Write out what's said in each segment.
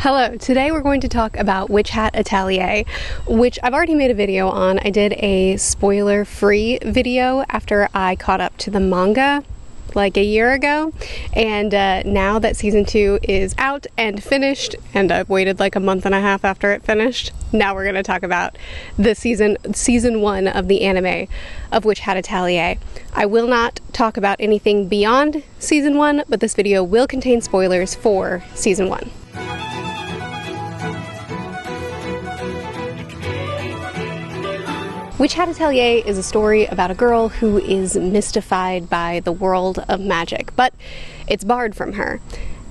Hello, today we're going to talk about Witch Hat Atelier, which I've already made a video on. I did a spoiler-free video after I caught up to the manga like a year ago, and now that season 2 is out and finished, and I've waited like a month and a half after it finished, now we're going to talk about the season 1 of the anime of Witch Hat Atelier. I will not talk about anything beyond season 1, but this video will contain spoilers for season 1. Witch Hat Atelier is a story about a girl who is mystified by the world of magic, but it's barred from her.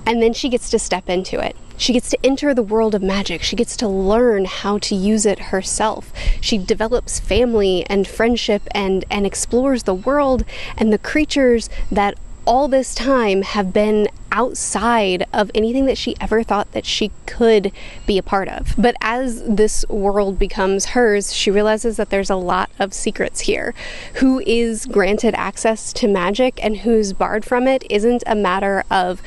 And then she gets to step into it. She gets to enter the world of magic. She gets to learn how to use it herself. She develops family and friendship and explores the world and the creatures that all this time have been outside of anything that she ever thought that she could be a part of. But as this world becomes hers, she realizes that there's a lot of secrets here. Who is granted access to magic and who's barred from it isn't a matter of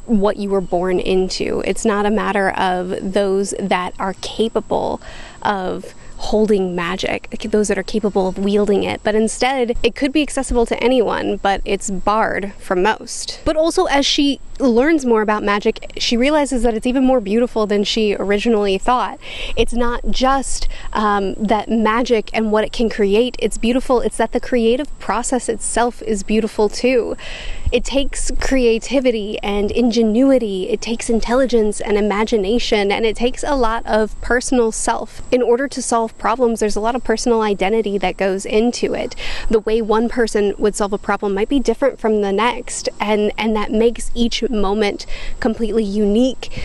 what you were born into. It's not a matter of those that are capable of holding magic, those that are capable of wielding it, but instead it could be accessible to anyone, but it's barred from most. But also, as she learns more about magic, she realizes that it's even more beautiful than she originally thought. It's not just that magic and what it can create, it's beautiful, it's that the creative process itself is beautiful too. It takes creativity and ingenuity, it takes intelligence and imagination, and it takes a lot of personal self. In order to solve problems, there's a lot of personal identity that goes into it. The way one person would solve a problem might be different from the next, and that makes each moment completely unique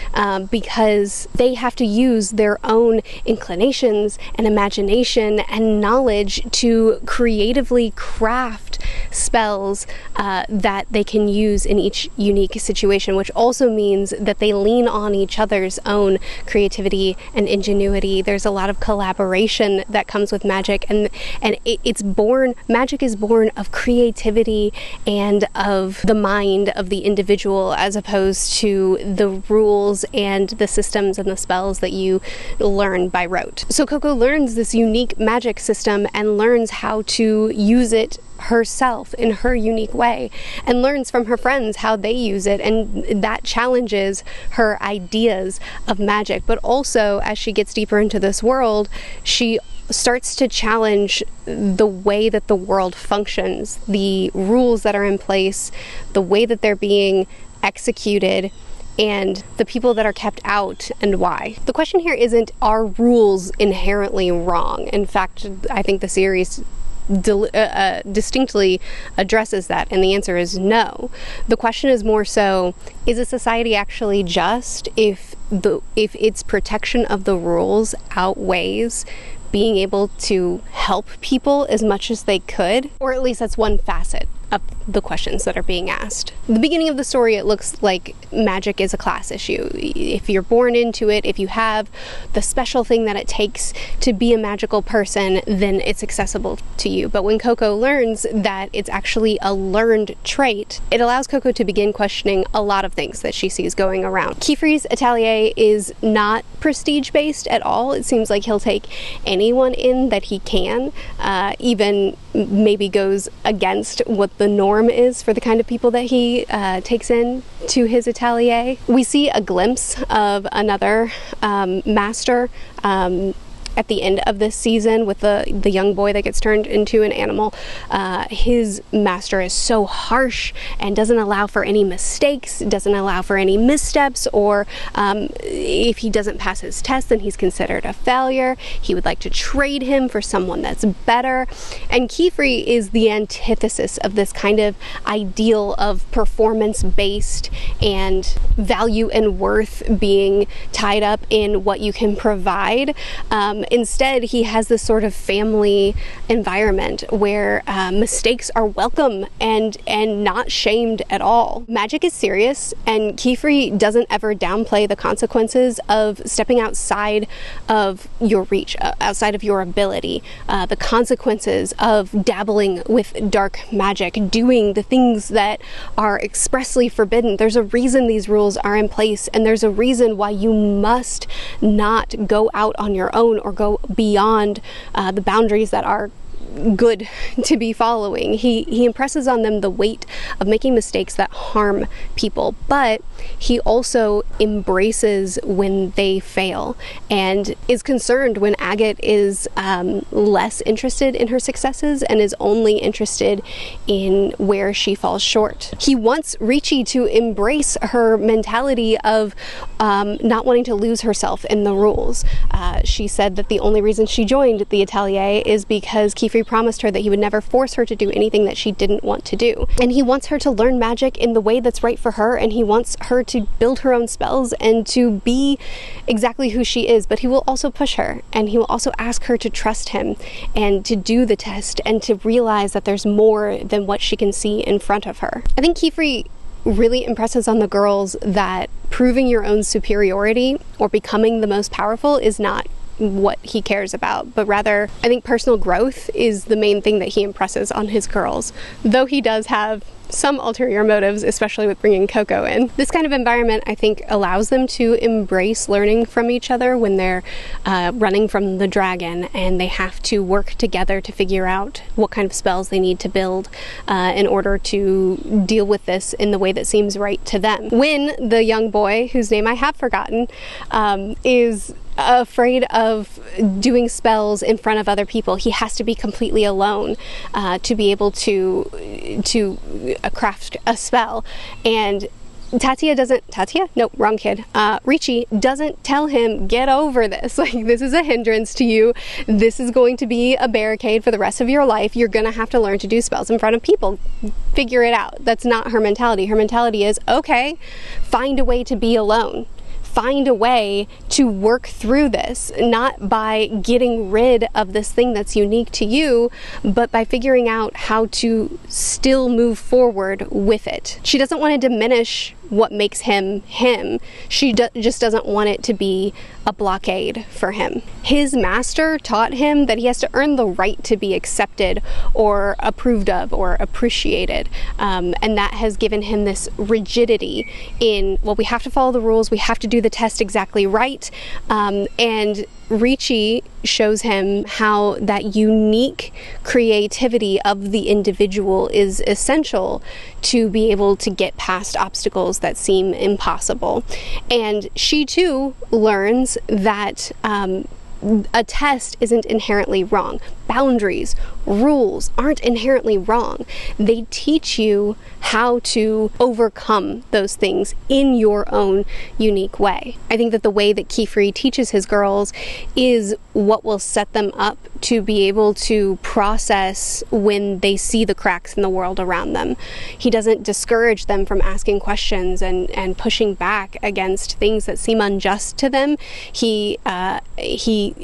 because they have to use their own inclinations and imagination and knowledge to creatively craft spells that they can use in each unique situation, which also means that they lean on each other's own creativity and ingenuity. There's a lot of collaboration that comes with magic, and magic is born of creativity and of the mind of the individual, as opposed to the rules and the systems and the spells that you learn by rote. So Coco learns this unique magic system and learns how to use it herself in her unique way, and learns from her friends how they use it, and that challenges her ideas of magic. But also, as she gets deeper into this world, she starts to challenge the way that the world functions, the rules that are in place, the way that they're being executed, and the people that are kept out and why. The question here isn't, are rules inherently wrong? In fact, I think the series distinctly addresses that, and the answer is no. The question is more so, is a society actually just if its protection of the rules outweighs being able to help people as much as they could? Or at least that's one facet of the questions that are being asked. At the beginning of the story, it looks like magic is a class issue. If you're born into it, if you have the special thing that it takes to be a magical person, then it's accessible to you. But when Coco learns that it's actually a learned trait, it allows Coco to begin questioning a lot of things that she sees going around. Kefrey's Atelier is not prestige-based at all. It seems like he'll take anyone in that he can, even maybe goes against what the norm is for the kind of people that he takes in to his atelier. We see a glimpse of another master at the end of this season with the young boy that gets turned into an animal. His master is so harsh and doesn't allow for any mistakes, doesn't allow for any missteps, or if he doesn't pass his test, then he's considered a failure. He would like to trade him for someone that's better. And Kefrey is the antithesis of this kind of ideal of performance-based and value and worth being tied up in what you can provide. Instead, he has this sort of family environment where mistakes are welcome and not shamed at all. Magic is serious, and Kefrey doesn't ever downplay the consequences of stepping outside of your reach, outside of your ability, the consequences of dabbling with dark magic, doing the things that are expressly forbidden. There's a reason these rules are in place, and there's a reason why you must not go out on your own or go beyond the boundaries that are good to be following. He impresses on them the weight of making mistakes that harm people, but he also embraces when they fail and is concerned when Agate is less interested in her successes and is only interested in where she falls short. He wants Ricci to embrace her mentality of not wanting to lose herself in the rules. She said that the only reason she joined the Atelier is because Kefrey promised her that he would never force her to do anything that she didn't want to do. And he wants her to learn magic in the way that's right for her, and he wants her to build her own spells and to be exactly who she is, but he will also push her, and he will also ask her to trust him and to do the test and to realize that there's more than what she can see in front of her. I think Kefrey really impresses on the girls that proving your own superiority or becoming the most powerful is not what he cares about, but rather I think personal growth is the main thing that he impresses on his girls, though he does have some ulterior motives, especially with bringing Coco in. This kind of environment, I think, allows them to embrace learning from each other when they're running from the dragon and they have to work together to figure out what kind of spells they need to build in order to deal with this in the way that seems right to them. When the young boy, whose name I have forgotten, is afraid of doing spells in front of other people, he has to be completely alone to be able to craft a spell. And Ricci doesn't tell him, get over this. Like, this is a hindrance to you. This is going to be a barricade for the rest of your life. You're going to have to learn to do spells in front of people. Figure it out. That's not her mentality. Her mentality is, okay, find a way to be alone. Find a way to work through this, not by getting rid of this thing that's unique to you, but by figuring out how to still move forward with it. She doesn't want to diminish what makes him him. She just doesn't want it to be a blockade for him. His master taught him that he has to earn the right to be accepted or approved of or appreciated, and that has given him this rigidity in, well, we have to follow the rules, we have to do the test exactly right, and Ricci shows him how that unique creativity of the individual is essential to be able to get past obstacles that seem impossible. And she too learns that a test isn't inherently wrong. Boundaries, rules aren't inherently wrong. They teach you how to overcome those things in your own unique way. I think that the way that Kefrey teaches his girls is what will set them up to be able to process when they see the cracks in the world around them. He doesn't discourage them from asking questions and pushing back against things that seem unjust to them. He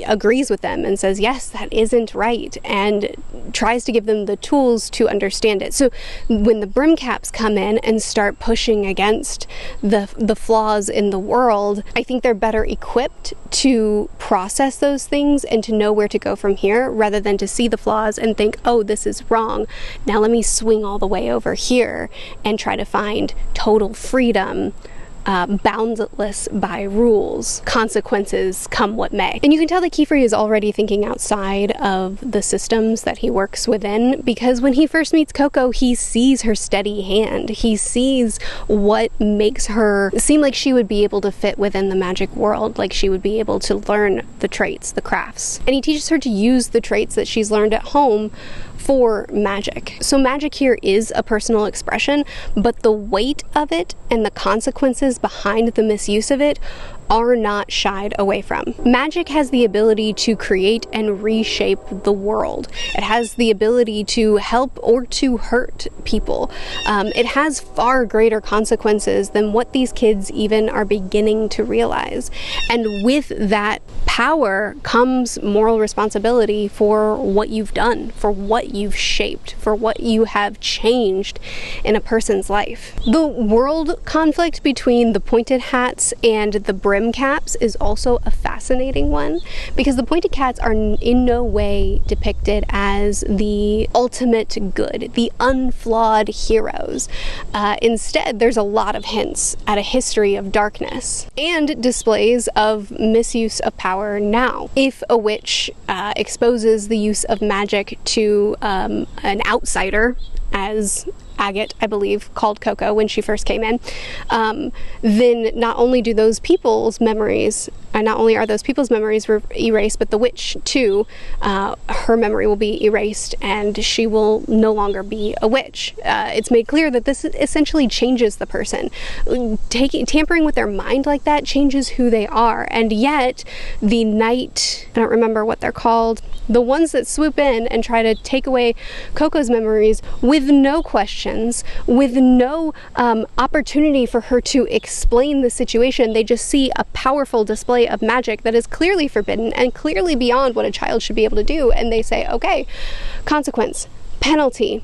agrees with them and says, yes, that isn't right, and tries to give them the tools to understand it. So when the Brimcaps come in and start pushing against the flaws in the world, I think they're better equipped to process those things and to know where to go from here, rather than to see the flaws and think, oh, this is wrong, now let me swing all the way over here and try to find total freedom, boundless by rules, consequences come what may. And you can tell that Kefrey is already thinking outside of the systems that he works within, because when he first meets Coco, he sees her steady hand. He sees what makes her seem like she would be able to fit within the magic world, like she would be able to learn the traits, the crafts. And he teaches her to use the traits that she's learned at home for magic. So magic here is a personal expression, but the weight of it and the consequences behind the misuse of it are not shied away from. Magic has the ability to create and reshape the world. It has the ability to help or to hurt people. It has far greater consequences than what these kids even are beginning to realize. And with that power comes moral responsibility for what you've done, for what you've shaped, for what you have changed in a person's life. The world conflict between the pointed hats and the brim caps is also a fascinating one, because the pointed hats are in no way depicted as the ultimate good, the unflawed heroes. Instead, there's a lot of hints at a history of darkness and displays of misuse of power now. If a witch exposes the use of magic to an outsider, as Agate, I believe, called Coco when she first came in, then not only do those people's memories, not only are those people's memories erased, but the witch too, her memory will be erased and she will no longer be a witch. It's made clear that this essentially changes the person. Tampering with their mind like that changes who they are, and yet the night, I don't remember what they're called, the ones that swoop in and try to take away Coco's memories with no questions, with no opportunity for her to explain the situation. They just see a powerful display of magic that is clearly forbidden and clearly beyond what a child should be able to do, and they say, okay, consequence, penalty,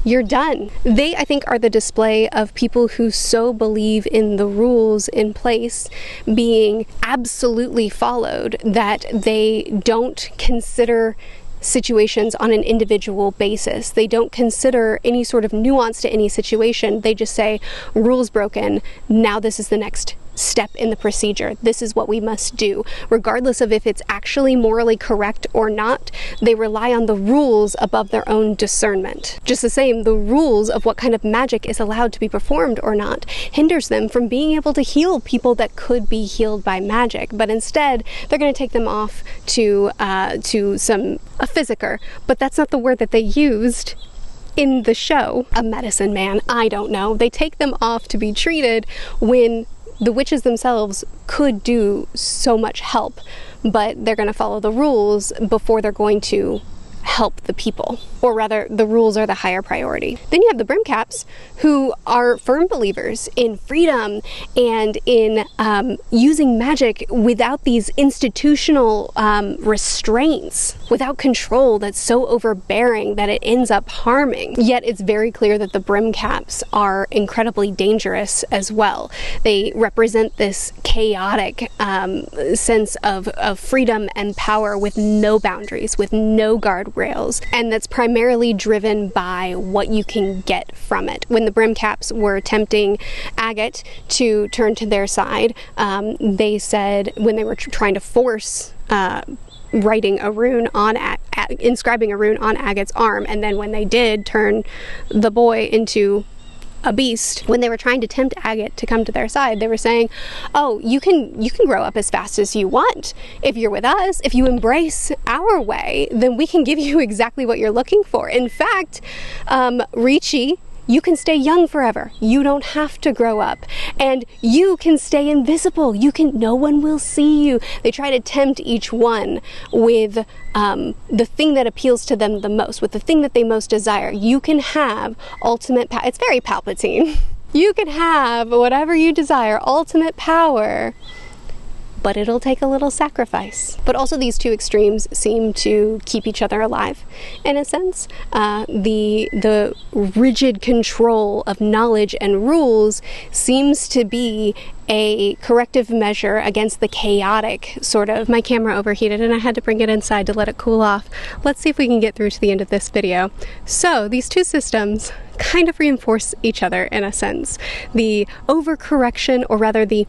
you're done. They, I think, are the display of people who so believe in the rules in place being absolutely followed that they don't consider situations on an individual basis. They don't consider any sort of nuance to any situation. They just say, rules broken, now this is the next step in the procedure. This is what we must do. Regardless of if it's actually morally correct or not, they rely on the rules above their own discernment. Just the same, the rules of what kind of magic is allowed to be performed or not hinders them from being able to heal people that could be healed by magic. But instead, they're going to take them off to a physicker. But that's not the word that they used in the show. A medicine man, I don't know. They take them off to be treated when the witches themselves could do so much help, but they're going to follow the rules before they're going to help the people, or rather the rules are the higher priority. Then you have the brim caps, who are firm believers in freedom and in using magic without these institutional restraints, without control that's so overbearing that it ends up harming. Yet it's very clear that the brim caps are incredibly dangerous as well. They represent this chaotic sense of freedom and power with no boundaries, with no guardrails, and that's primarily driven by what you can get from it. When the brim caps were tempting Agate to turn to their side, they said, when they were trying to force inscribing a rune on Agate's arm, and then when they did turn the boy into a beast, when they were trying to tempt Agate to come to their side, they were saying, oh, you can grow up as fast as you want. If you're with us, if you embrace our way, then we can give you exactly what you're looking for. In fact, Ricci, you can stay young forever. You don't have to grow up. And you can stay invisible. No one will see you. They try to tempt each one with the thing that appeals to them the most, with the thing that they most desire. You can have ultimate power. It's very Palpatine. You can have whatever you desire, ultimate power, but it'll take a little sacrifice. But also these two extremes seem to keep each other alive, in a sense. The rigid control of knowledge and rules seems to be a corrective measure against the chaotic sort of... My camera overheated and I had to bring it inside to let it cool off. Let's see if we can get through to the end of this video. So these two systems kind of reinforce each other in a sense. The overcorrection, or rather the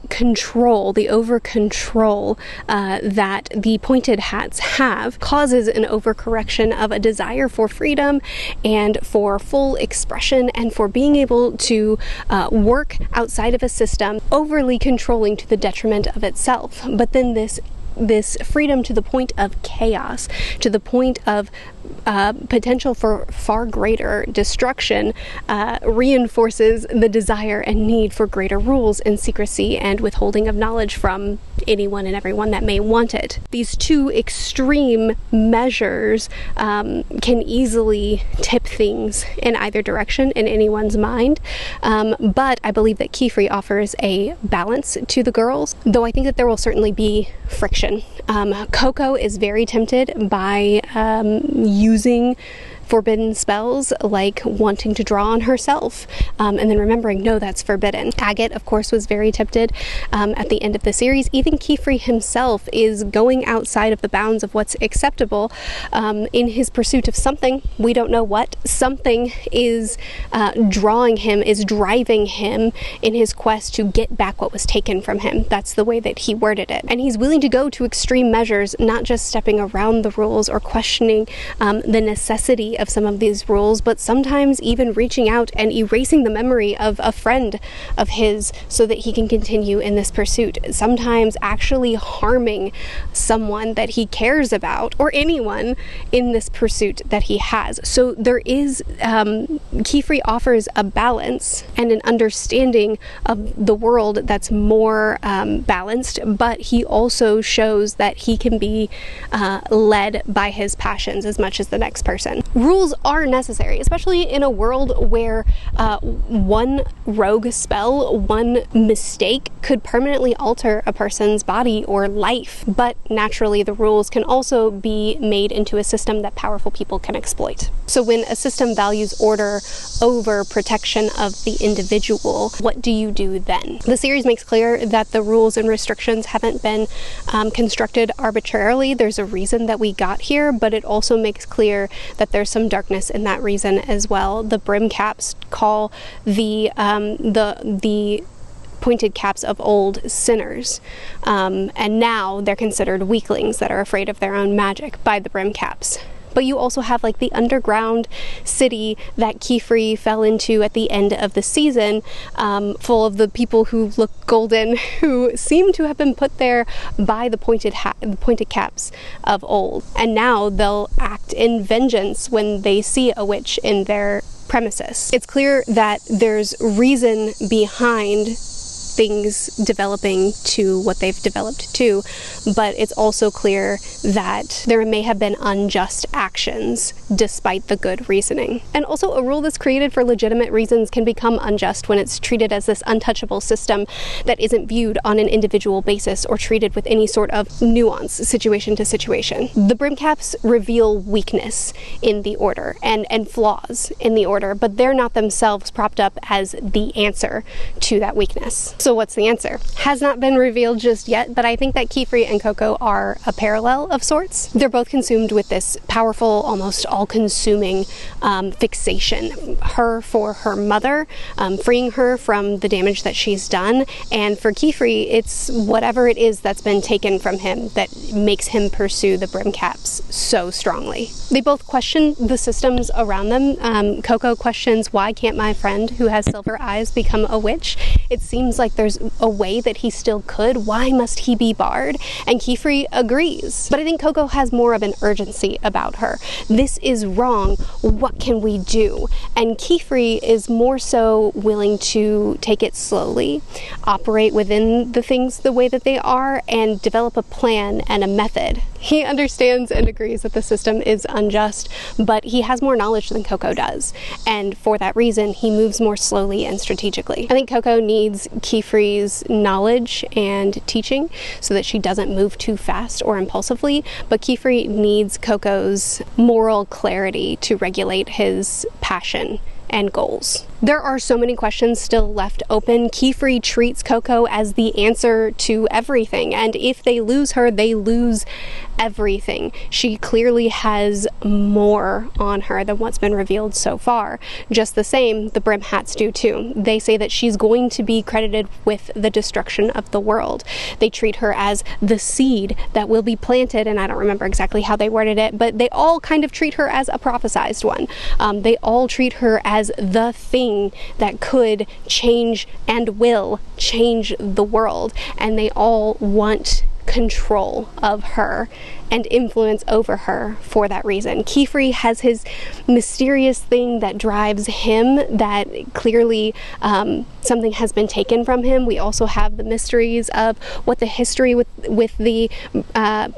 control, the over-control that the pointed hats have causes an overcorrection of a desire for freedom and for full expression and for being able to work outside of a system, overly controlling to the detriment of itself. But then this this freedom to the point of chaos, to the point of potential for far greater destruction, reinforces the desire and need for greater rules and secrecy and withholding of knowledge from anyone and everyone that may want it. These two extreme measures can easily tip things in either direction in anyone's mind, but I believe that Kefrey offers a balance to the girls, though I think that there will certainly be friction. Coco is very tempted by using forbidden spells, like wanting to draw on herself, and then remembering, no, that's forbidden. Agate, of course, was very tempted at the end of the series. Even Kefrey himself is going outside of the bounds of what's acceptable in his pursuit of something. We don't know what. Something is drawing him, is driving him in his quest to get back what was taken from him. That's the way that he worded it. And he's willing to go to extreme measures, not just stepping around the rules or questioning the necessity of some of these rules, but sometimes even reaching out and erasing the memory of a friend of his so that he can continue in this pursuit. Sometimes actually harming someone that he cares about, or anyone in this pursuit that he has. So there is, Kefrey offers a balance and an understanding of the world that's more balanced, but he also shows that he can be led by his passions as much as the next person. Rules are necessary, especially in a world where one rogue spell, one mistake could permanently alter a person's body or life. But naturally, the rules can also be made into a system that powerful people can exploit. So when a system values order over protection of the individual, what do you do then? The series makes clear that the rules and restrictions haven't been constructed arbitrarily. There's a reason that we got here, but it also makes clear that there's some darkness in that reason as well. The brim caps call the pointed caps of old sinners, and now they're considered weaklings that are afraid of their own magic by the brim caps. But you also have like the underground city that Kefrey fell into at the end of the season, full of the people who look golden, who seem to have been put there by the pointed caps of old. And now they'll act in vengeance when they see a witch in their premises. It's clear that there's reason behind things developing to what they've developed to, but it's also clear that there may have been unjust actions despite the good reasoning. And also, a rule that's created for legitimate reasons can become unjust when it's treated as this untouchable system that isn't viewed on an individual basis or treated with any sort of nuance, situation to situation. The brimcaps reveal weakness in the order and flaws in the order, but they're not themselves propped up as the answer to that weakness. So what's the answer? Has not been revealed just yet, but I think that Kefrey and Coco are a parallel of sorts. They're both consumed with this powerful, almost all-consuming fixation. Her for her mother, freeing her from the damage that she's done, and for Kefrey, it's whatever it is that's been taken from him that makes him pursue the brimcaps so strongly. They both question the systems around them. Coco questions, why can't my friend who has silver eyes become a witch? It seems like there's a way that he still could. Why must he be barred? And Kefrey agrees. But I think Coco has more of an urgency about her. This is wrong. What can we do? And Kefrey is more so willing to take it slowly, operate within the things the way that they are, and develop a plan and a method. He understands and agrees that the system is unjust, but he has more knowledge than Coco does. And for that reason, he moves more slowly and strategically. I think Coco needs Kefrey's knowledge and teaching so that she doesn't move too fast or impulsively, but Kefrey needs Coco's moral clarity to regulate his passion and goals. There are so many questions still left open. Kefrey treats Coco as the answer to everything, and if they lose her, they lose everything. She clearly has more on her than what's been revealed so far. Just the same, the Brim Hats do too. They say that she's going to be credited with the destruction of the world. They treat her as the seed that will be planted, and I don't remember exactly how they worded it, but they all kind of treat her as a prophesized one. They all treat her as the thing that could change and will change the world, and they all want control of her and influence over her for that reason. Kefrey has his mysterious thing that drives him, that clearly something has been taken from him. We also have the mysteries of what the history with the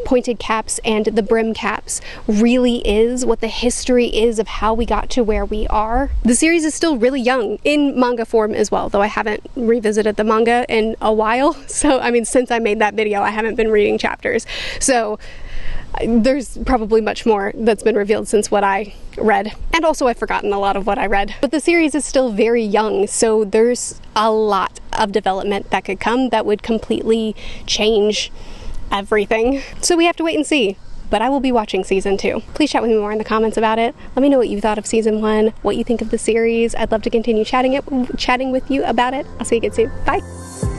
pointed caps and the brim caps really is, what the history is of how we got to where we are. The series is still really young in manga form as well, though I haven't revisited the manga in a while. So, I mean, since I made that video, I haven't been reading chapters. So there's probably much more that's been revealed since what I read. And also I've forgotten a lot of what I read. But the series is still very young, so there's a lot of development that could come that would completely change everything. So we have to wait and see. But I will be watching season 2. Please chat with me more in the comments about it. Let me know what you thought of season 1, what you think of the series. I'd love to continue chatting with you about it. I'll see you again soon. Bye!